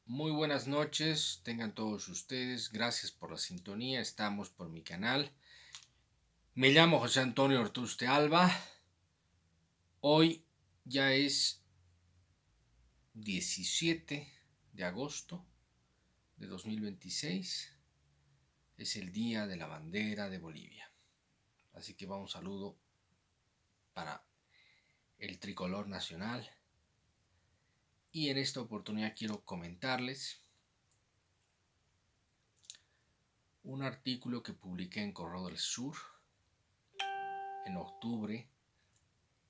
Muy buenas noches, tengan todos ustedes. Gracias por la sintonía. Estamos por mi canal. Me llamo José Antonio Ortuste Alba. Hoy ya es 17 de agosto de 2026. Es el día de la bandera de Bolivia. Así que va un saludo para el tricolor nacional. Y en esta oportunidad quiero comentarles un artículo que publiqué en Correo del Sur en octubre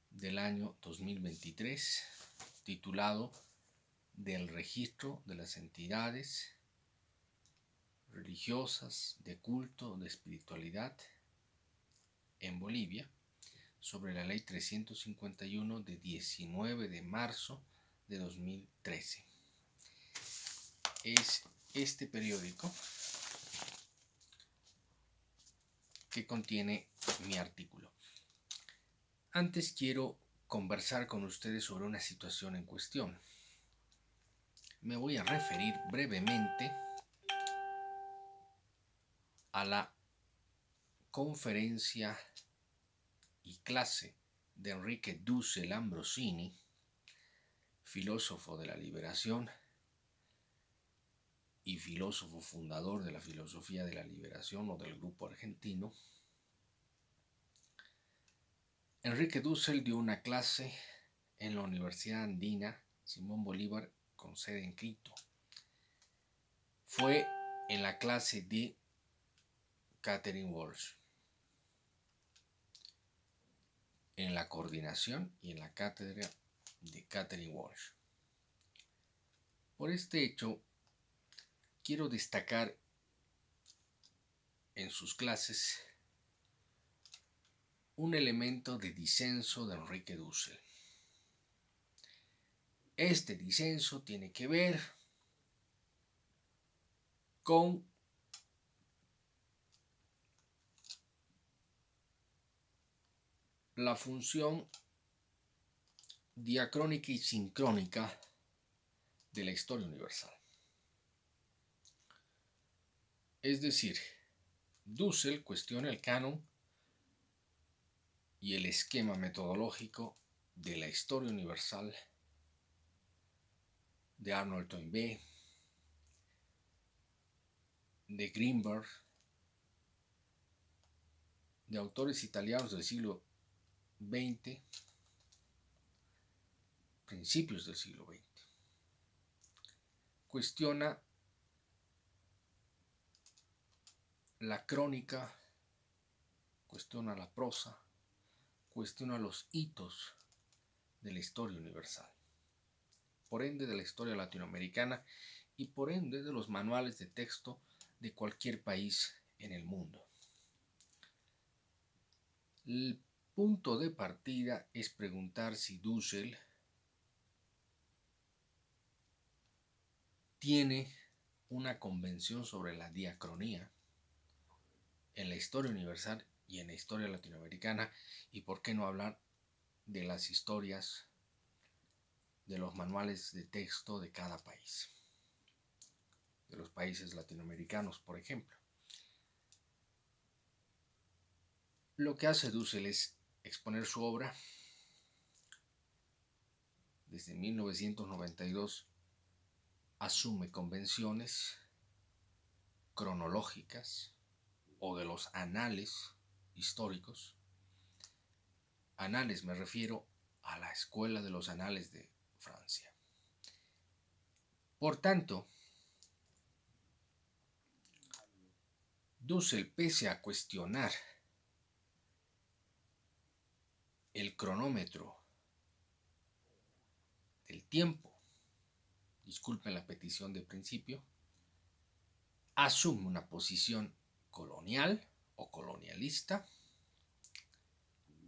del año 2023, titulado Del registro de las entidades religiosas, de culto, de espiritualidad en Bolivia, sobre la ley 351 de 19 de marzo de 2013. Es este periódico que contiene mi artículo. Antes quiero conversar con ustedes sobre una situación en cuestión. Me voy a referir brevemente a la conferencia y clase de Enrique Dussel Ambrosini, filósofo de la liberación y filósofo fundador de la filosofía de la liberación o del grupo argentino. Enrique Dussel dio una clase en la Universidad Andina Simón Bolívar con sede en Quito. Fue en la clase de Catherine Walsh, en la coordinación y en la cátedra de Catherine Walsh. Por este hecho, quiero destacar en sus clases un elemento de disenso de Enrique Dussel. Este disenso tiene que ver con la función diacrónica y sincrónica de la historia universal. Es decir, Dussel cuestiona el canon y el esquema metodológico de la historia universal de Arnold Toynbee, de Greenberg, de autores italianos del siglo XX, principios del siglo XX. Cuestiona la crónica, cuestiona la prosa, cuestiona los hitos de la historia universal, por ende de la historia latinoamericana y por ende de los manuales de texto de cualquier país en el mundo. El punto de partida es preguntar si Dussel tiene una convención sobre la diacronía en la historia universal y en la historia latinoamericana, y por qué no hablar de las historias de los manuales de texto de cada país, de los países latinoamericanos, por ejemplo. Lo que hace Dussel es exponer su obra desde 1992, asume convenciones cronológicas o de los anales históricos. Anales me refiero a la escuela de los anales de Francia. Por tanto, Dussel, pese a cuestionar el cronómetro del tiempo, disculpen la petición de principio, asume una posición colonial o colonialista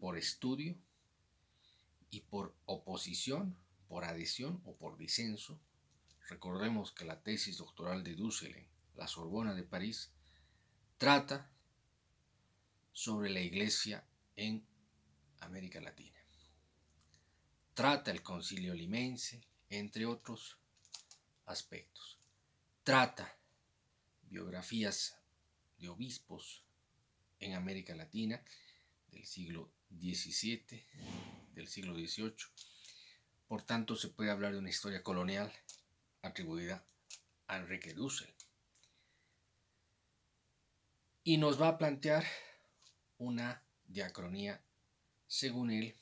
por estudio y por oposición, por adhesión o por disenso. Recordemos que la tesis doctoral de Dussel en la Sorbona de París trata sobre la Iglesia en América Latina. Trata el Concilio Limense, entre otros aspectos. trata biografías de obispos en América Latina del siglo XVII, del siglo XVIII. Por tanto, se puede hablar de una historia colonial atribuida a Enrique Dussel. Y nos va a plantear una diacronía, según él,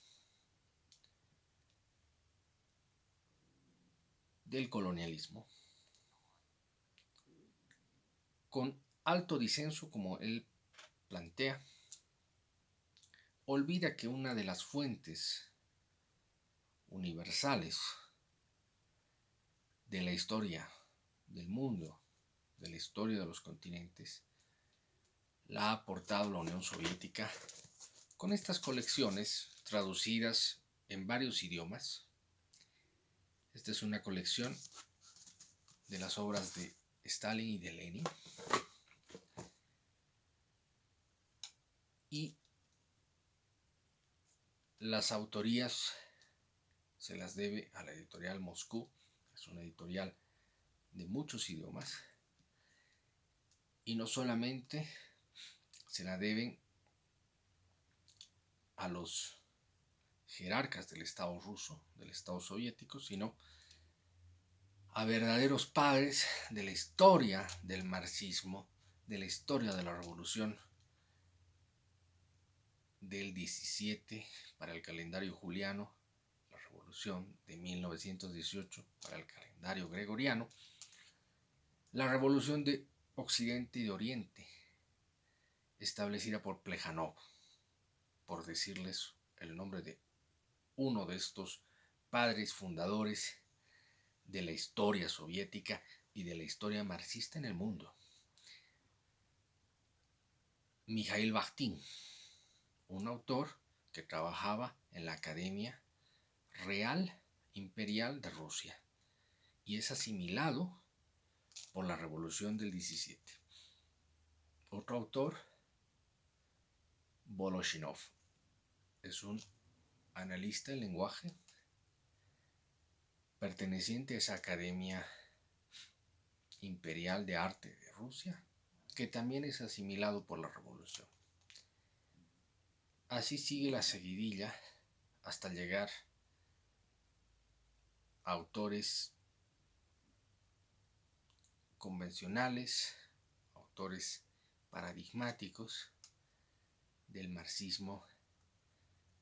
del colonialismo, con alto disenso, como él plantea. Olvida que una de las fuentes universales de la historia del mundo, de la historia de los continentes, la ha aportado la Unión Soviética con estas colecciones traducidas en varios idiomas. Esta es una colección de las obras de Stalin y de Lenin. Y las autorías se las debe a la editorial Moscú. Es una editorial de muchos idiomas. Y no solamente se la deben a los jerarcas del Estado ruso, del Estado soviético, sino a verdaderos padres de la historia del marxismo, de la historia de la revolución del 17 para el calendario juliano, la revolución de 1918 para el calendario gregoriano, la revolución de Occidente y de Oriente, establecida por Plejánov, por decirles el nombre de uno de estos padres fundadores de la historia soviética y de la historia marxista en el mundo. Mikhail Bakhtin, un autor que trabajaba en la Academia Real Imperial de Rusia y es asimilado por la Revolución del 17. Otro autor, Voloshinov, es un analista del lenguaje perteneciente a esa Academia Imperial de Arte de Rusia, que también es asimilado por la Revolución. Así sigue la seguidilla hasta llegar a autores convencionales, autores paradigmáticos del marxismo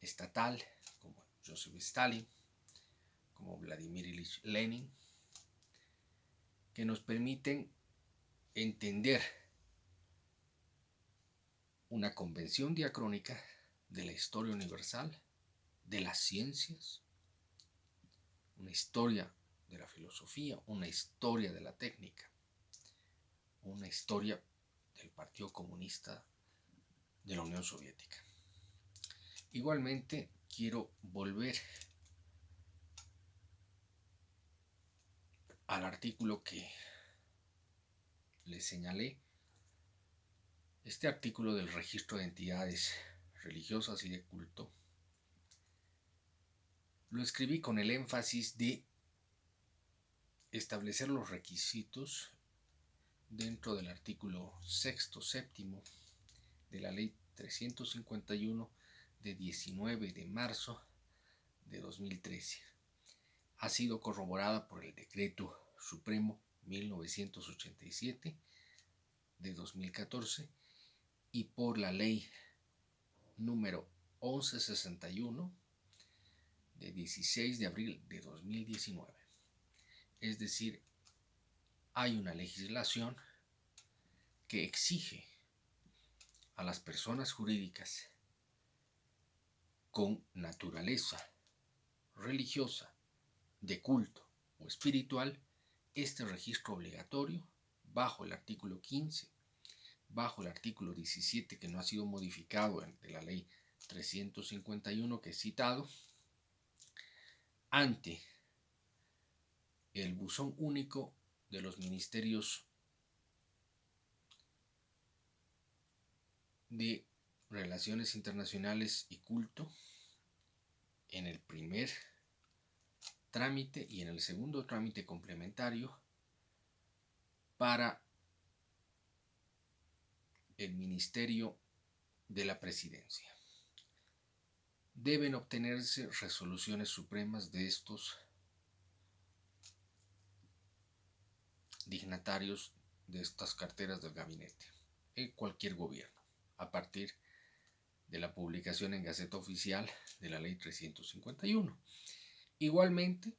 estatal, como Joseph Stalin, como Vladimir Ilich Lenin, que nos permiten entender una convención diacrónica de la historia universal, de las ciencias, una historia de la filosofía, una historia de la técnica, una historia del Partido Comunista de la Unión Soviética. Igualmente quiero volver al artículo que les señalé, este artículo del registro de entidades religiosas y de culto. Lo escribí con el énfasis de establecer los requisitos dentro del artículo sexto séptimo de la ley 351 de 19 de marzo de 2013. Ha sido corroborada por el Decreto Supremo 1987 de 2014 y por la ley número 1161 de 16 de abril de 2019. Es decir, hay una legislación que exige a las personas jurídicas con naturaleza religiosa, de culto o espiritual, este registro obligatorio bajo el artículo 15, bajo el artículo 17 que no ha sido modificado de la ley 351 que he citado, ante el buzón único de los ministerios de Relaciones Internacionales y Culto, en el primer trámite y en el segundo trámite complementario para el Ministerio de la Presidencia. Deben obtenerse resoluciones supremas de estos dignatarios de estas carteras del gabinete en cualquier gobierno, a partir de la publicación en Gaceta Oficial de la Ley 351. Igualmente,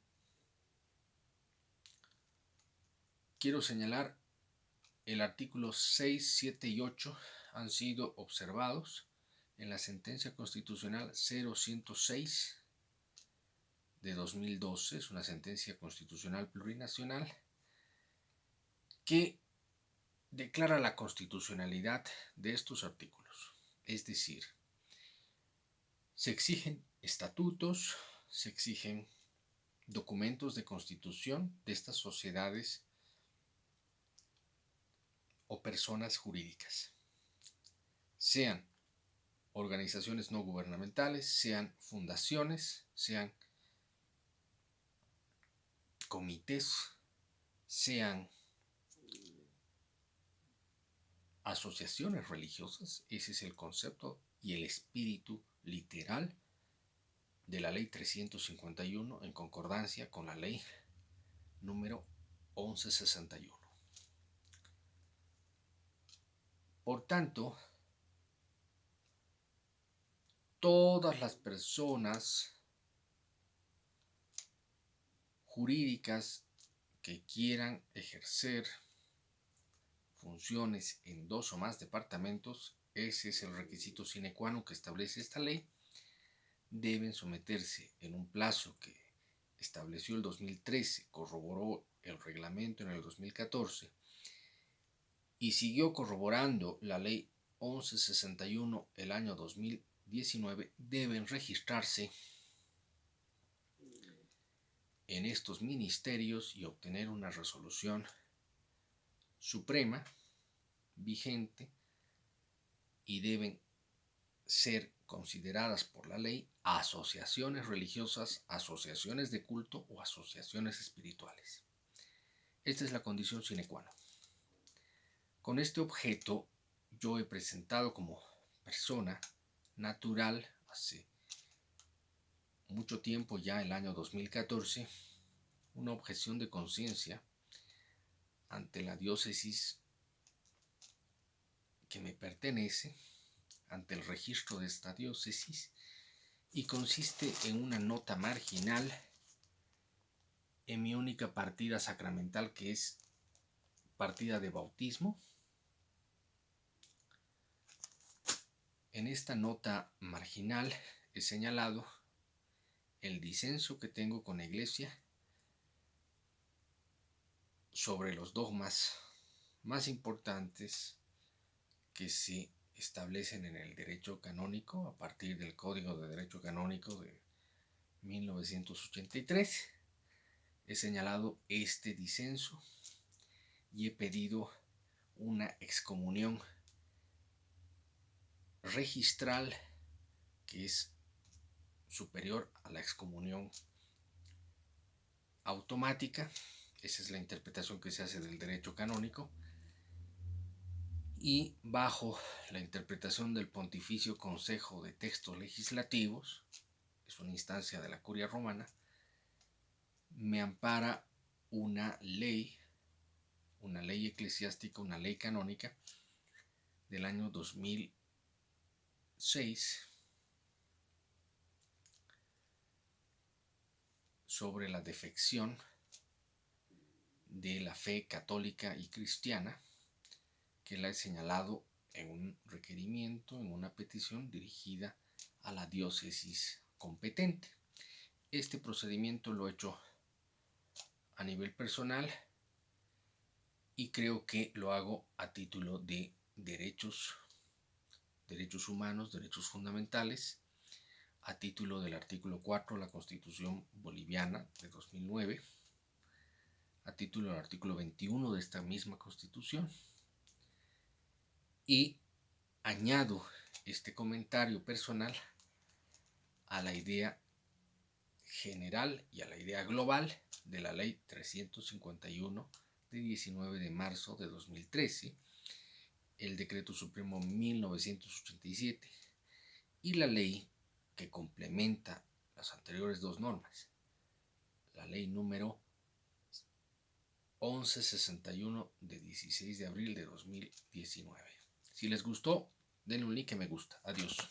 quiero señalar el artículo 6, 7 y 8 han sido observados en la sentencia constitucional 0106 de 2012, es una sentencia constitucional plurinacional que declara la constitucionalidad de estos artículos. Es decir, se exigen estatutos, se exigen documentos de constitución de estas sociedades o personas jurídicas, sean organizaciones no gubernamentales, sean fundaciones, sean comités, sean asociaciones religiosas. Ese es el concepto y el espíritu literal de la Ley 351 en concordancia con la Ley número 1161. Por tanto, todas las personas jurídicas que quieran ejercer funciones en 2 o más departamentos, ese es el requisito sine qua non que establece esta ley, deben someterse en un plazo que estableció el 2013, corroboró el reglamento en el 2014 y siguió corroborando la ley 1161 el año 2019, deben registrarse en estos ministerios y obtener una resolución suprema vigente, y deben ser consideradas por la ley asociaciones religiosas, asociaciones de culto o asociaciones espirituales. Esta es la condición sine qua non. Con este objeto yo he presentado como persona natural hace mucho tiempo, ya el año 2014, una objeción de conciencia ante la diócesis que me pertenece, ante el registro de esta diócesis, y consiste en una nota marginal en mi única partida sacramental, que es partida de bautismo. En esta nota marginal he señalado el disenso que tengo con la Iglesia sobre los dogmas más importantes que se establecen en el derecho canónico a partir del Código de Derecho Canónico de 1983. He señalado este disenso y he pedido una excomunión registral que es superior a la excomunión automática. Esa es la interpretación que se hace del derecho canónico, y bajo la interpretación del Pontificio Consejo de Textos Legislativos, es una instancia de la Curia Romana, me ampara una ley eclesiástica, una ley canónica del año 2006 sobre la defección de la fe católica y cristiana, que la he señalado en un requerimiento, en una petición dirigida a la diócesis competente. Este procedimiento lo he hecho a nivel personal y creo que lo hago a título de derechos humanos, derechos fundamentales, a título del artículo 4 de la Constitución Boliviana de 2009, a título del artículo 21 de esta misma Constitución, y añado este comentario personal a la idea general y a la idea global de la Ley 351 de 19 de marzo de 2013, el Decreto Supremo 1987 y la ley que complementa las anteriores dos normas, la ley número 1161 de 16 de abril de 2019. Si les gustó, denle un like que me gusta. Adiós.